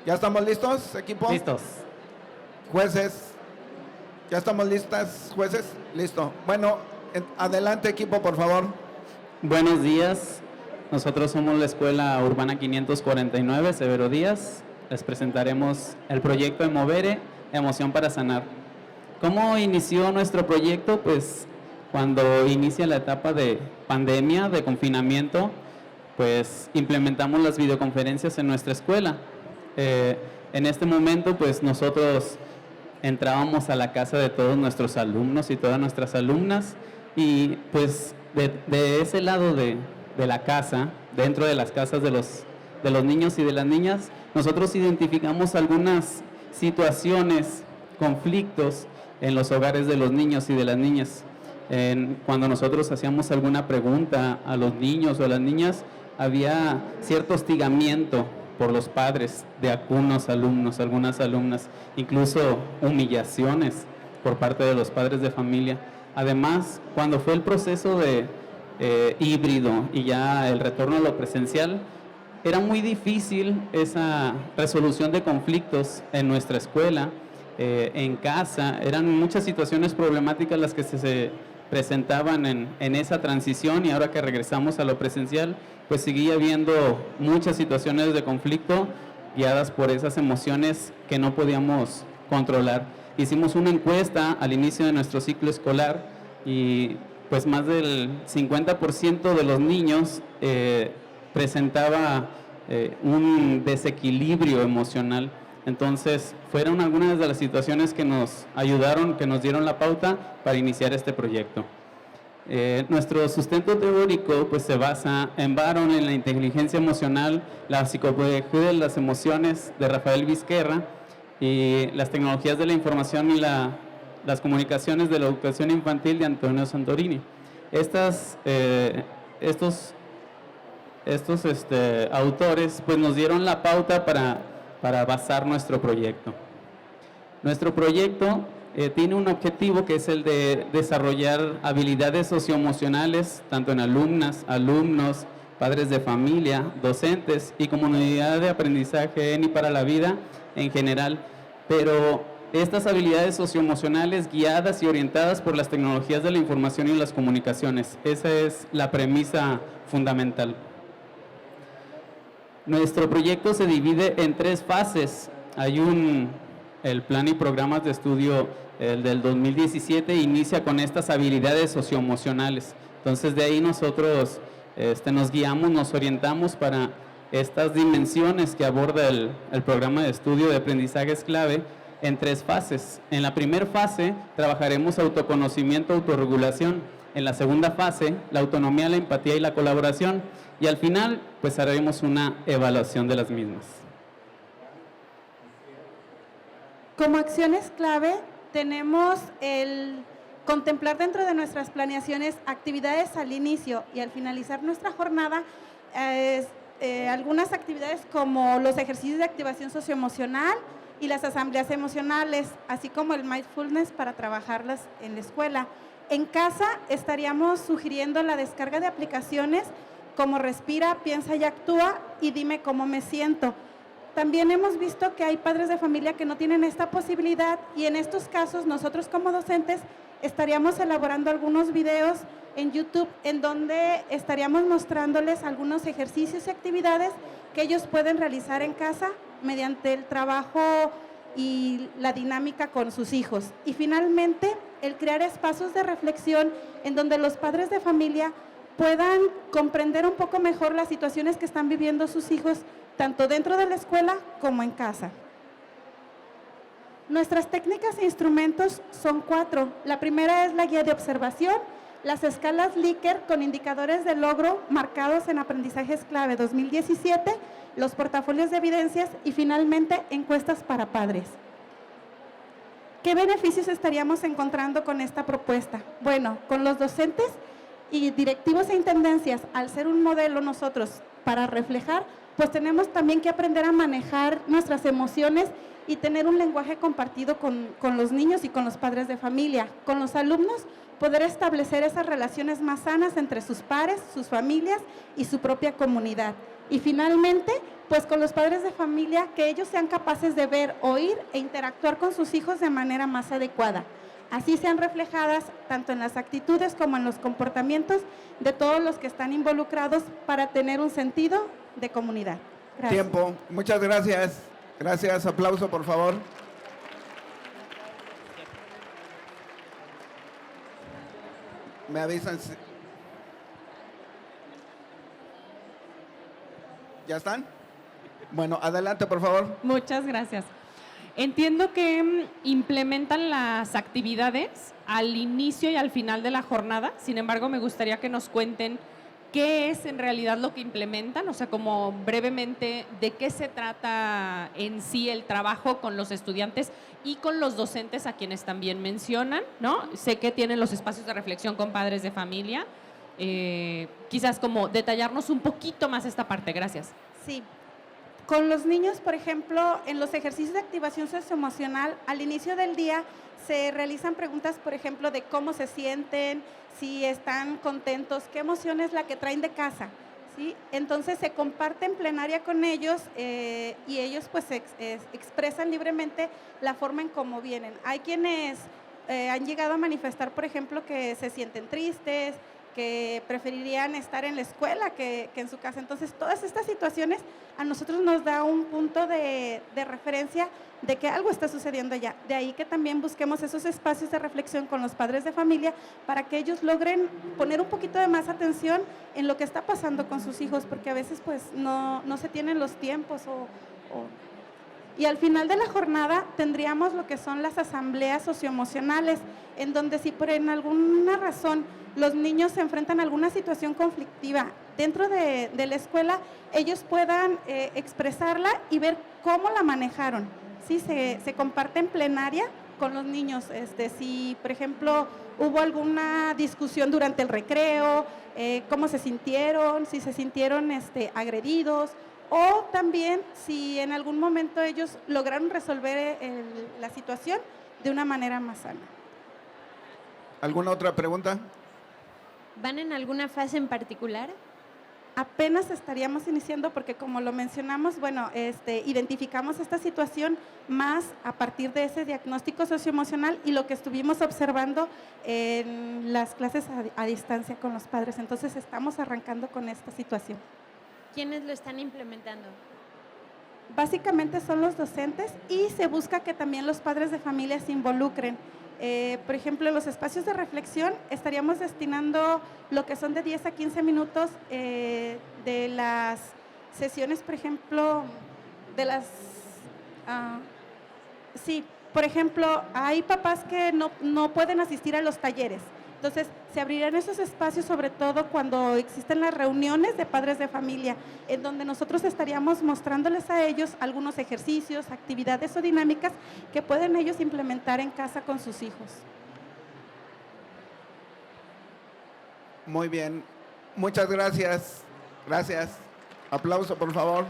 ¿Ya estamos listos, equipo? Listos. Jueces, ¿ya estamos listas, jueces? Listo. Bueno, adelante, equipo, por favor. Buenos días. Nosotros somos la Escuela Urbana 549, Severo Díaz. Les presentaremos el proyecto de Movere, Emoción para Sanar. ¿Cómo inició nuestro proyecto? Pues cuando inicia la etapa de pandemia, de confinamiento, pues implementamos las videoconferencias en nuestra escuela. En este momento, pues nosotros entrábamos a la casa de todos nuestros alumnos y todas nuestras alumnas y pues de ese lado de la casa, dentro de las casas de los niños y de las niñas, nosotros identificamos algunas situaciones, conflictos en los hogares de los niños y de las niñas. Cuando nosotros hacíamos alguna pregunta a los niños o a las niñas, había cierto hostigamiento por los padres de algunos alumnos, algunas alumnas, incluso humillaciones por parte de los padres de familia. Además, cuando fue el proceso de híbrido y ya el retorno a lo presencial, era muy difícil esa resolución de conflictos en nuestra escuela, en casa. Eran muchas situaciones problemáticas las que se presentaban en esa transición, y ahora que regresamos a lo presencial, pues seguía habiendo muchas situaciones de conflicto guiadas por esas emociones que no podíamos controlar. Hicimos una encuesta al inicio de nuestro ciclo escolar y pues más del 50% de los niños presentaba un desequilibrio emocional. Entonces, fueron algunas de las situaciones que nos ayudaron, que nos dieron la pauta para iniciar este proyecto. Nuestro sustento teórico pues se basa en Baron, en la inteligencia emocional, la psicopedagogía de las emociones de Rafael Vizquerra y las tecnologías de la información y las comunicaciones de la educación infantil de Antonio Santorini. Estos autores pues nos dieron la pauta para basar nuestro proyecto. Nuestro proyecto tiene un objetivo que es el de desarrollar habilidades socioemocionales tanto en alumnas, alumnos, padres de familia, docentes y comunidad de aprendizaje en y para la vida en general, pero estas habilidades socioemocionales guiadas y orientadas por las tecnologías de la información y las comunicaciones. Esa es la premisa fundamental. Nuestro proyecto se divide en 3 fases. Hay el plan y programas de estudio, el del 2017, inicia con estas habilidades socioemocionales. Entonces, de ahí nosotros nos guiamos, nos orientamos para estas dimensiones que aborda el programa de estudio de aprendizajes clave en 3 fases. En la primera fase trabajaremos autoconocimiento, autorregulación. En la segunda fase, la autonomía, la empatía y la colaboración. Y al final, pues haremos una evaluación de las mismas. Como acciones clave, tenemos el contemplar dentro de nuestras planeaciones actividades al inicio y al finalizar nuestra jornada, algunas actividades como los ejercicios de activación socioemocional y las asambleas emocionales, así como el mindfulness para trabajarlas en la escuela. En casa estaríamos sugiriendo la descarga de aplicaciones como Respira, Piensa y Actúa y Dime Cómo Me Siento. También hemos visto que hay padres de familia que no tienen esta posibilidad y en estos casos nosotros como docentes estaríamos elaborando algunos videos en YouTube en donde estaríamos mostrándoles algunos ejercicios y actividades que ellos pueden realizar en casa mediante el trabajo y la dinámica con sus hijos. Y finalmente, el crear espacios de reflexión en donde los padres de familia puedan comprender un poco mejor las situaciones que están viviendo sus hijos, tanto dentro de la escuela como en casa. Nuestras técnicas e instrumentos son 4. La primera es la guía de observación, las escalas Likert con indicadores de logro marcados en aprendizajes clave 2017, los portafolios de evidencias y finalmente encuestas para padres. ¿Qué beneficios estaríamos encontrando con esta propuesta? Bueno, con los docentes y directivos e intendencias, al ser un modelo nosotros para reflejar, pues tenemos también que aprender a manejar nuestras emociones y tener un lenguaje compartido con los niños y con los padres de familia. Con los alumnos, poder establecer esas relaciones más sanas entre sus pares, sus familias y su propia comunidad. Y finalmente, pues con los padres de familia, que ellos sean capaces de ver, oír e interactuar con sus hijos de manera más adecuada. Así sean reflejadas tanto en las actitudes como en los comportamientos de todos los que están involucrados para tener un sentido de comunidad. Gracias. Tiempo. Muchas gracias. Gracias. Aplauso, por favor. Me avisan. ¿Ya están? Bueno, adelante, por favor. Muchas gracias. Entiendo que implementan las actividades al inicio y al final de la jornada. Sin embargo, me gustaría que nos cuenten qué es en realidad lo que implementan, o sea, como brevemente de qué se trata en sí el trabajo con los estudiantes y con los docentes a quienes también mencionan, ¿no? Sé que tienen los espacios de reflexión con padres de familia. Quizás como detallarnos un poquito más esta parte. Gracias. Sí. Con los niños, por ejemplo, en los ejercicios de activación socioemocional, al inicio del día se realizan preguntas, por ejemplo, de cómo se sienten, si están contentos, qué emoción es la que traen de casa, ¿sí? Entonces se comparte en plenaria con ellos y ellos pues expresan libremente la forma en cómo vienen. Hay quienes han llegado a manifestar, por ejemplo, que se sienten tristes, que preferirían estar en la escuela que en su casa. Entonces, todas estas situaciones a nosotros nos da un punto de referencia de que algo está sucediendo allá. De ahí que también busquemos esos espacios de reflexión con los padres de familia para que ellos logren poner un poquito de más atención en lo que está pasando con sus hijos, porque a veces pues no se tienen los tiempos Y al final de la jornada tendríamos lo que son las asambleas socioemocionales, en donde si por alguna razón los niños se enfrentan a alguna situación conflictiva dentro de la escuela, ellos puedan expresarla y ver cómo la manejaron. ¿Sí? Se comparte en plenaria con los niños. Si, por ejemplo, hubo alguna discusión durante el recreo, cómo se sintieron, si se sintieron agredidos, o también si en algún momento ellos lograron resolver la situación de una manera más sana. ¿Alguna otra pregunta? ¿Van en alguna fase en particular? Apenas estaríamos iniciando porque, como lo mencionamos, bueno, identificamos esta situación más a partir de ese diagnóstico socioemocional y lo que estuvimos observando en las clases a distancia con los padres. Entonces, estamos arrancando con esta situación. ¿Quiénes lo están implementando? Básicamente son los docentes y se busca que también los padres de familia se involucren. Por ejemplo, en los espacios de reflexión estaríamos destinando lo que son de 10 a 15 minutos de las sesiones, por ejemplo, de las... sí, por ejemplo, hay papás que no pueden asistir a los talleres. Entonces, se abrirán esos espacios, sobre todo cuando existen las reuniones de padres de familia, en donde nosotros estaríamos mostrándoles a ellos algunos ejercicios, actividades o dinámicas que pueden ellos implementar en casa con sus hijos. Muy bien. Muchas gracias. Gracias. Aplauso, por favor.